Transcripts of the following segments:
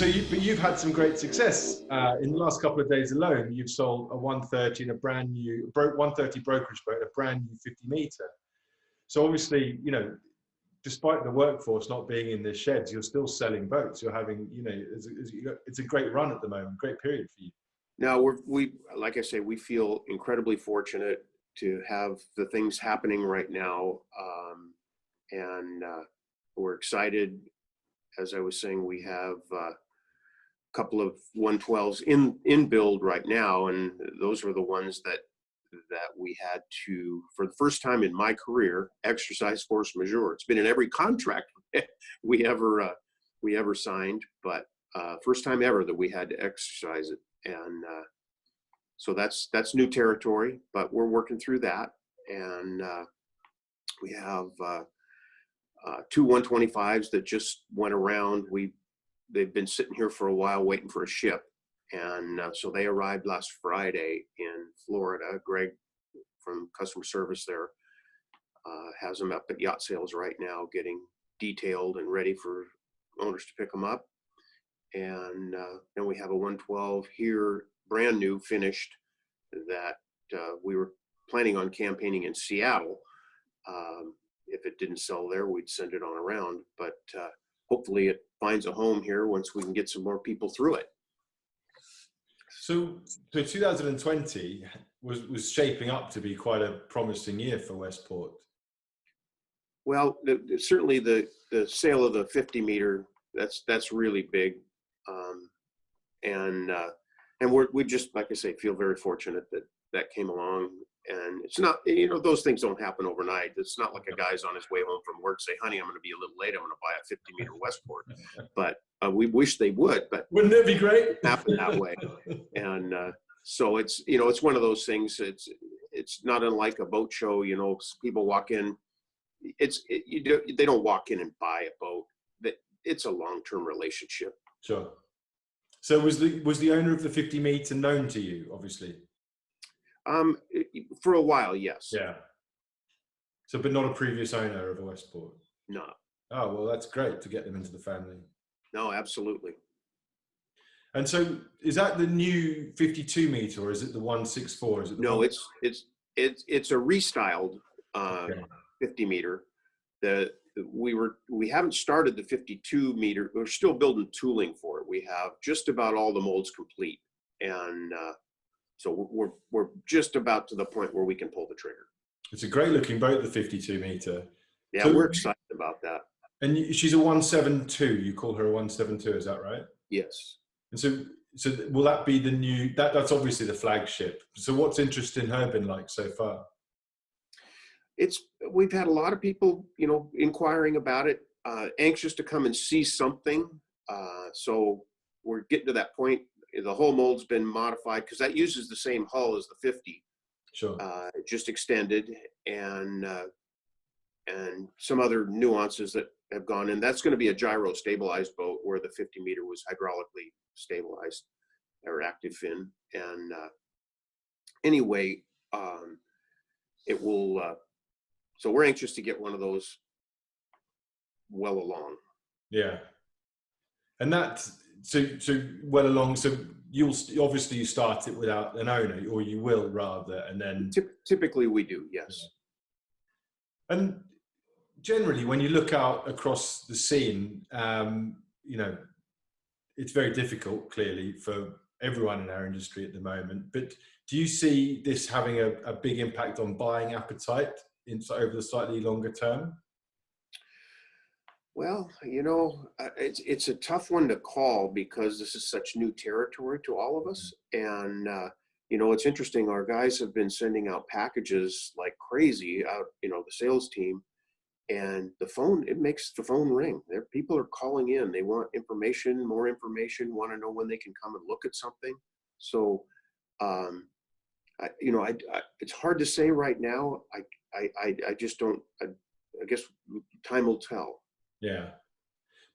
but you've had some great success in the last couple of days alone. You've sold a 130 and a brand new 130 brokerage boat, a brand new 50 meter. So obviously, you know, despite the workforce not being in the sheds, you're still selling boats. You're having, you know, it's a great run at the moment, great period for you. Now we like I say, we feel incredibly fortunate to have the things happening right now, and we're excited. As I was saying, we have a couple of 112s in build right now, and those were the ones that we had to, for the first time in my career, exercise force majeure. It's been in every contract we ever signed, but first time ever that we had to exercise it. And so that's new territory, but we're working through that. And we have two 125s that just went around. They've been sitting here for a while waiting for a ship. And so they arrived last Friday in Florida. Greg from customer service there has them up at yacht sales right now, getting detailed and ready for owners to pick them up. And then we have a 112 here, brand new, finished, that we were planning on campaigning in Seattle. If it didn't sell there, we'd send it on around, but hopefully it finds a home here once we can get some more people through it. So 2020 was shaping up to be quite a promising year for Westport. Well, certainly the sale of the 50 meter, that's really big. And we just, like I say, feel very fortunate that came along. And it's not, you know, those things don't happen overnight. It's not like a guy's on his way home from work say, honey, I'm going to be a little late, I'm going to buy a 50 meter Westport. But we wish they would, but wouldn't it be great? It happen that way. And so it's, you know, it's one of those things. It's not unlike a boat show. You know, people walk in, they don't walk in and buy a boat. It's a long-term relationship. Sure. So was the owner of the 50 meter known to you, obviously? For a while, yes. Yeah. So, but not a previous owner of a Westport? No. Oh, well, that's great to get them into the family. No, absolutely. And so is that the new 52 meter or is it the 164? Is it no, it's a restyled 50 meter. We haven't started the 52 meter. We're still building tooling for it. We have just about all the molds complete. And so we're just about to the point where we can pull the trigger. It's a great looking boat, the 52 meter. Yeah, so, we're excited about that. And she's a 172. You call her a 172, is that right? Yes. And so will that be the new, that's obviously the flagship. So what's interest in her been like so far? We've had a lot of people, you know, inquiring about it, anxious to come and see something. So we're getting to that point. The whole mold's been modified because that uses the same hull as the 50. Sure. Just extended and some other nuances that have gone in. That's going to be a gyro stabilized boat where the 50 meter was hydraulically stabilized or active fin. And anyway, it will. So we're anxious to get one of those well along. Yeah. And so well along. So you'll obviously you start it without an owner, or you will rather, and then typically we do, yes. And generally, when you look out across the scene, you know, it's very difficult, clearly, for everyone in our industry at the moment. But do you see this having a big impact on buying appetite over the slightly longer term? Well, you know, it's a tough one to call because this is such new territory to all of us. And, you know, it's interesting. Our guys have been sending out packages like crazy out, you know, the sales team, and it makes the phone ring. People are calling in. They want information, more information, want to know when they can come and look at something. So, you know, it's hard to say right now. I just don't, I guess time will tell. Yeah.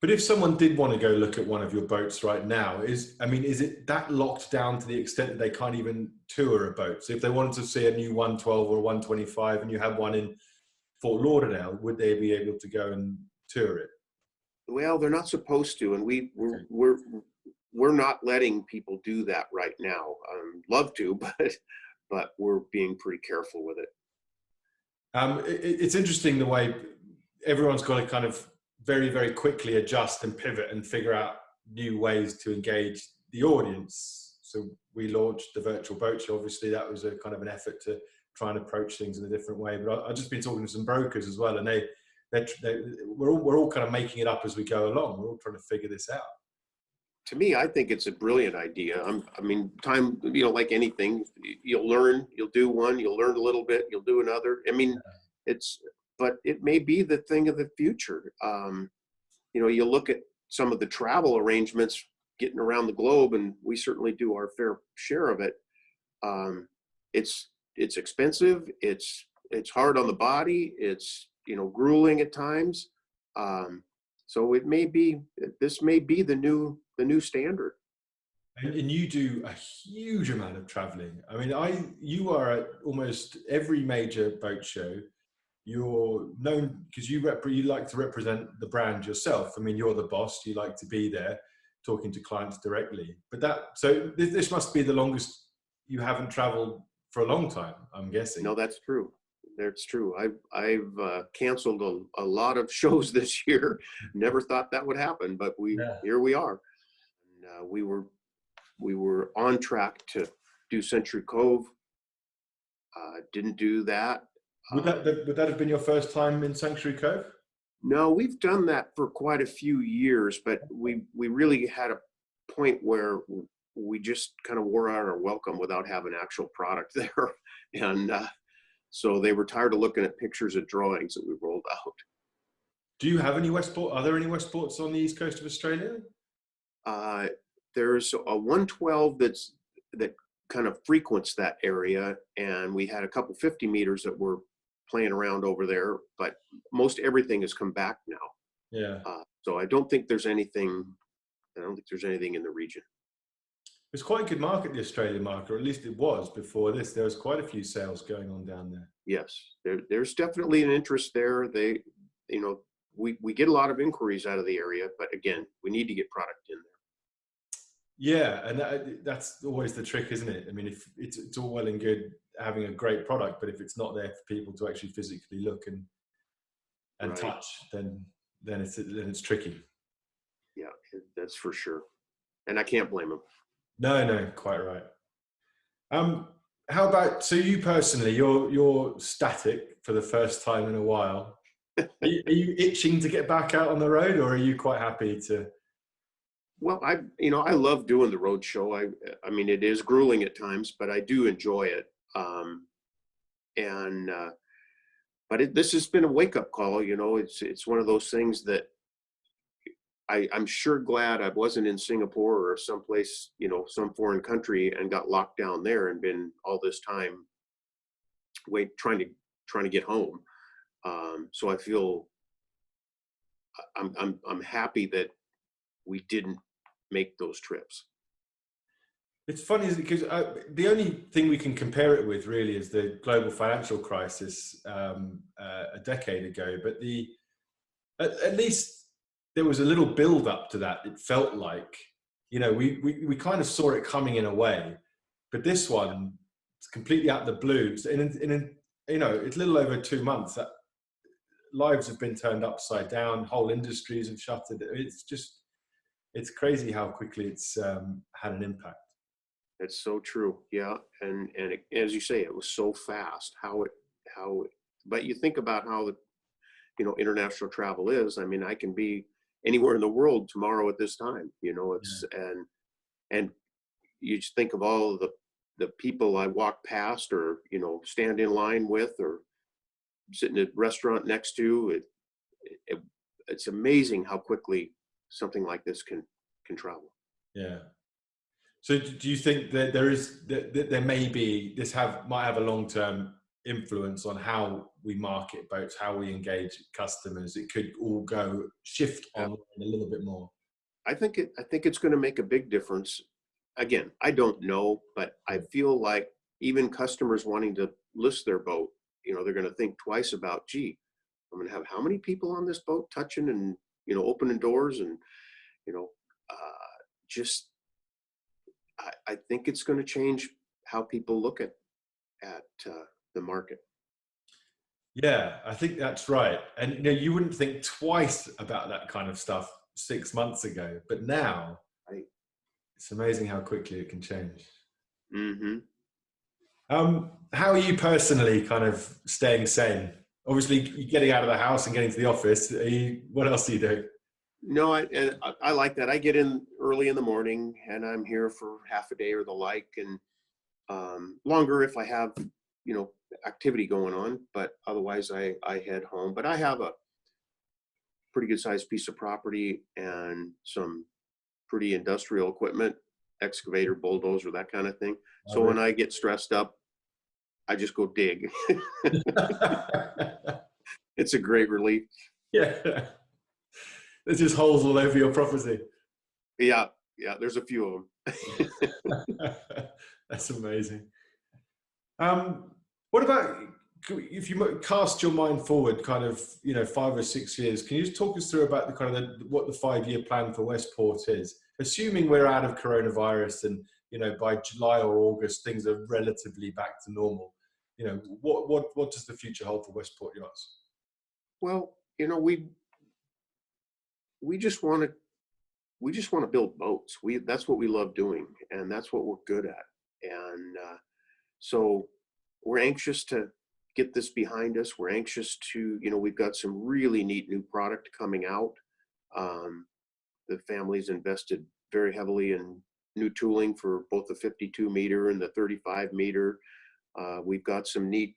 But if someone did want to go look at one of your boats right now, is it that locked down to the extent that they can't even tour a boat? So if they wanted to see a new 112 or 125 and you have one in Fort Lauderdale, would they be able to go and tour it? Well, they're not supposed to. And we're not letting people do that right now. Love to, but we're being pretty careful with it. It's interesting the way everyone's got to kind of very, very quickly adjust and pivot and figure out new ways to engage the audience. So we launched the virtual boat show. Obviously, that was a kind of an effort to try and approach things in a different way. But I've just been talking to some brokers as well, and we're all kind of making it up as we go along. We're all trying to figure this out. To me, I think it's a brilliant idea. I mean, time, like anything, you'll learn, you'll do one, you'll learn a little bit, you'll do another. I mean, but it may be the thing of the future. You look at some of the travel arrangements getting around the globe, and we certainly do our fair share of it. It's expensive. It's hard on the body. It's, grueling at times. So this may be the new standard. And you do a huge amount of traveling. I mean, you are at almost every major boat show. You're known because you like to represent the brand yourself. I mean, you're the boss. You like to be there, talking to clients directly. So this must be the longest you haven't traveled for a long time, I'm guessing. No, that's true. That's true. I've canceled a lot of shows this year. Never thought that would happen, but here we are. And, we were on track to do Century Cove. Didn't do that. Would that have been your first time in Sanctuary Cove? No, we've done that for quite a few years, but we really had a point where we just kind of wore out our welcome without having actual product there. And so they were tired of looking at pictures and drawings that we rolled out. Do you have any Westport? Are there any Westports on the east coast of Australia? There's a 112 that kind of frequents that area, and we had a couple 50 meters that were playing around over there, but most everything has come back now. Yeah. So I don't think there's anything in the region. It's quite a good market, the Australian market, or at least it was before this. There was quite a few sales going on down there. Yes, there's definitely an interest there. We get a lot of inquiries out of the area, but again, we need to get product in there. Yeah, and that's always the trick, isn't it? I mean, if it's all well and good having a great product, but if it's not there for people to actually physically look and right. touch, then it's tricky. Yeah, that's for sure. And I can't blame them. No, quite right. How about, so you personally, you're static for the first time in a while. Are you itching to get back out on the road, or are you quite happy to? Well, I love doing the road show. I mean, it is grueling at times, but I do enjoy it. But this has been a wake-up call. It's one of those things that I'm sure glad I wasn't in Singapore or someplace, some foreign country, and got locked down there and been all this time trying to get home. So I feel I'm happy that we didn't make those trips. It's funny because the only thing we can compare it with really is the global financial crisis a decade ago. But at least there was a little build up to that. It felt like, we kind of saw it coming in a way. But this one, it's completely out of the blue. So it's a little over 2 months that lives have been turned upside down. Whole industries have shuttered. It's crazy how quickly it's had an impact. It's so true. Yeah. And as you say, it was so fast but you think about how international travel is. I mean, I can be anywhere in the world tomorrow at this time, and you just think of all of the people I walk past or, stand in line with or sit in a restaurant next to. It's amazing how quickly something like this can travel. Yeah. So do you think that there may be, might have a long-term influence on how we market boats, how we engage customers? It could all shift on a little bit more. I think it's going to make a big difference. Again, I don't know, but I feel like even customers wanting to list their boat, they're going to think twice about, gee, I'm going to have how many people on this boat touching and, opening doors and, just I think it's going to change how people look at the market. Yeah, I think that's right. And you know, you wouldn't think twice about that kind of stuff 6 months ago, but now Right. it's amazing how quickly it can change. Mm-hmm. How are you personally kind of staying sane? Obviously, you're getting out of the house and getting to the office. What else do you do? No, I like that. I get in early in the morning and I'm here for half a day or the like, and longer if I have, activity going on, but otherwise I head home. But I have a pretty good sized piece of property and some pretty industrial equipment, excavator, bulldozer, that kind of thing. Oh, So really? when I get stressed up, I just go dig. It's a great relief. Yeah, there's just holes all over your property. Yeah, yeah, there's a few of them. That's amazing. Um, what about if you cast your mind forward, kind of 5 or 6 years? Can you just talk us through about the kind of what the 5-year plan for Westport is? Assuming we're out of coronavirus and by July or August things are relatively back to normal. What does the future hold for Westport Yachts? Well, we just want to build boats. That's what we love doing, and that's what we're good at. And so we're anxious to get this behind us. We're anxious to, we've got some really neat new product coming out. The family's invested very heavily in new tooling for both the 52 meter and the 35 meter. We've got some neat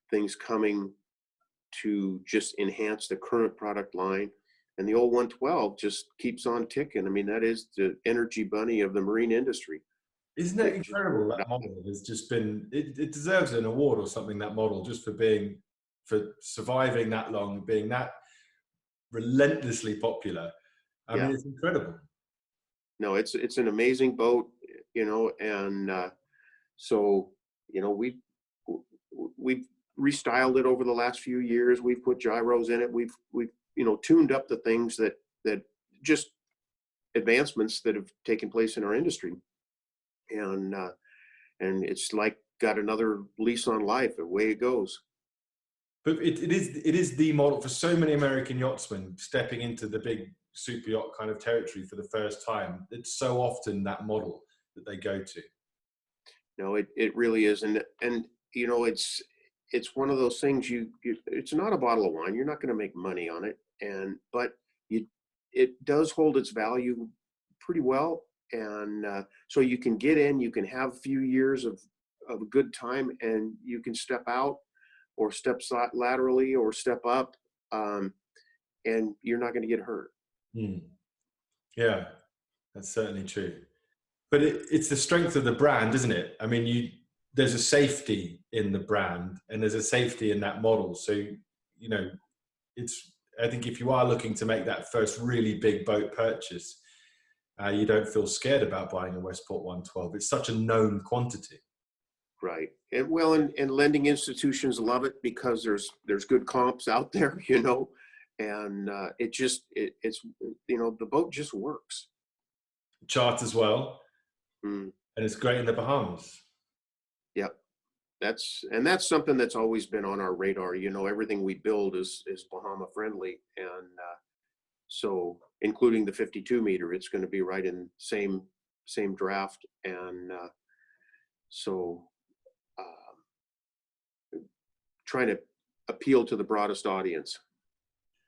things coming to just enhance the current product line. And the old 112 just keeps on ticking. I mean, that is the energy bunny of the marine industry. Isn't that incredible? That model has just been, it deserves an award or something, that model, just for surviving that long, being that relentlessly popular. I Yeah. mean, it's incredible. No, it's an amazing boat, and so, we've restyled it over the last few years. We've put gyros in it. We've tuned up the things that just advancements that have taken place in our industry, and it's like got another lease on life. Away it goes. But it is the model for so many American yachtsmen stepping into the big super yacht kind of territory for the first time. It's so often that model that they go to. No, it really is, and it's one of those things. It's not a bottle of wine. You're not going to make money on it, but it does hold its value pretty well, and so you can get in, you can have a few years of a good time, and you can step out or step laterally or step up, and you're not going to get hurt. Yeah, that's certainly true. But it's the strength of the brand, isn't it? I mean, there's a safety in the brand and there's a safety in that model. So, I think if you are looking to make that first really big boat purchase, you don't feel scared about buying a Westport 112. It's such a known quantity. Right. And lending institutions love it because there's good comps out there, and it's the boat just works. Chart as well. Mm. And it's great in the Bahamas. Yep. That's something that's always been on our radar. Everything we build is Bahama friendly. And so including the 52 meter, it's going to be right in same draft. And so trying to appeal to the broadest audience.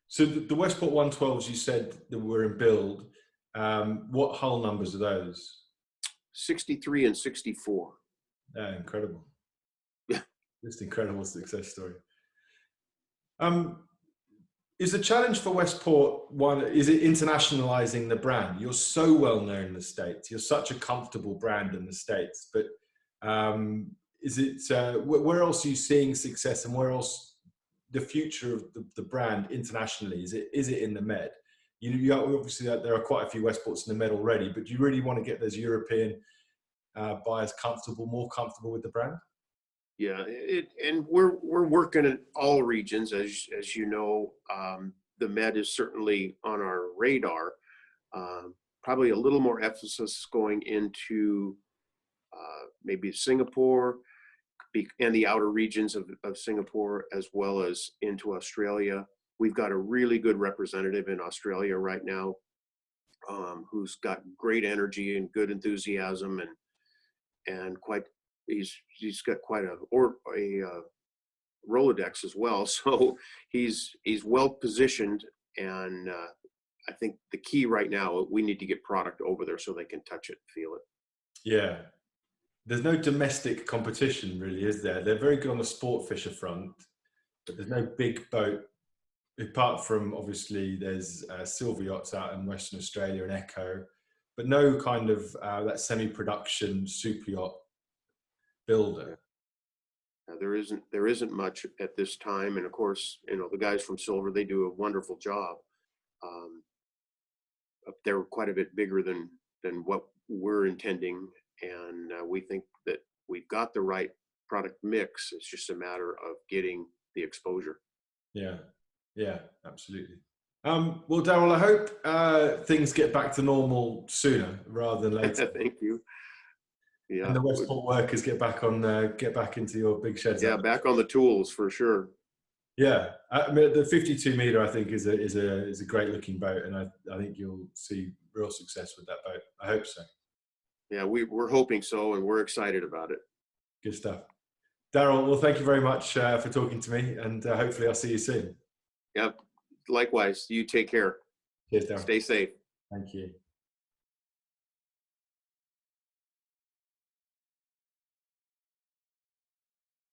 So the Westport 112s you said that were in build, what hull numbers are those? 63 and 64. Incredible. Yeah. Just incredible success story. Is the challenge for Westport is it internationalizing the brand? You're so well known in the States. You're such a comfortable brand in the States, but is it, where else are you seeing success, and where else the future of the brand internationally? Is it in the Med? You obviously, there are quite a few Westports in the Med already, but do you really want to get those European buyers more comfortable with the brand? Yeah, and we're working in all regions, as you know. The Med is certainly on our radar. probably a little more emphasis going into maybe Singapore and the outer regions of Singapore, as well as into Australia. We've got a really good representative in Australia right now, who's got great energy and good enthusiasm, and he's got quite a Rolodex as well. So he's well positioned, and I think the key right now, we need to get product over there so they can touch it, feel it. Yeah. There's no domestic competition really, is there? They're very good on the sport fisher front, but there's no big boat. Apart from, obviously, there's Silver Yachts out in Western Australia and Echo, but no kind of that semi-production super yacht builder. There isn't much at this time, and of course, the guys from Silver, they do a wonderful job. They're quite a bit bigger than what we're intending, and we think that we've got the right product mix. It's just a matter of getting the exposure. Yeah, absolutely. Well, Daryl, I hope things get back to normal sooner rather than later. Thank you. Yeah, and the Westport workers get back into your big sheds. Yeah, back on the tools for sure. Yeah, I mean, the 52 meter I think is a great looking boat, and I think you'll see real success with that boat. I hope so. Yeah, we're hoping so, and we're excited about it. Good stuff, Daryl. Well, thank you very much for talking to me, and hopefully I'll see you soon. Yep. Likewise. You take care. Cheers, Daryl. Stay safe. Thank you.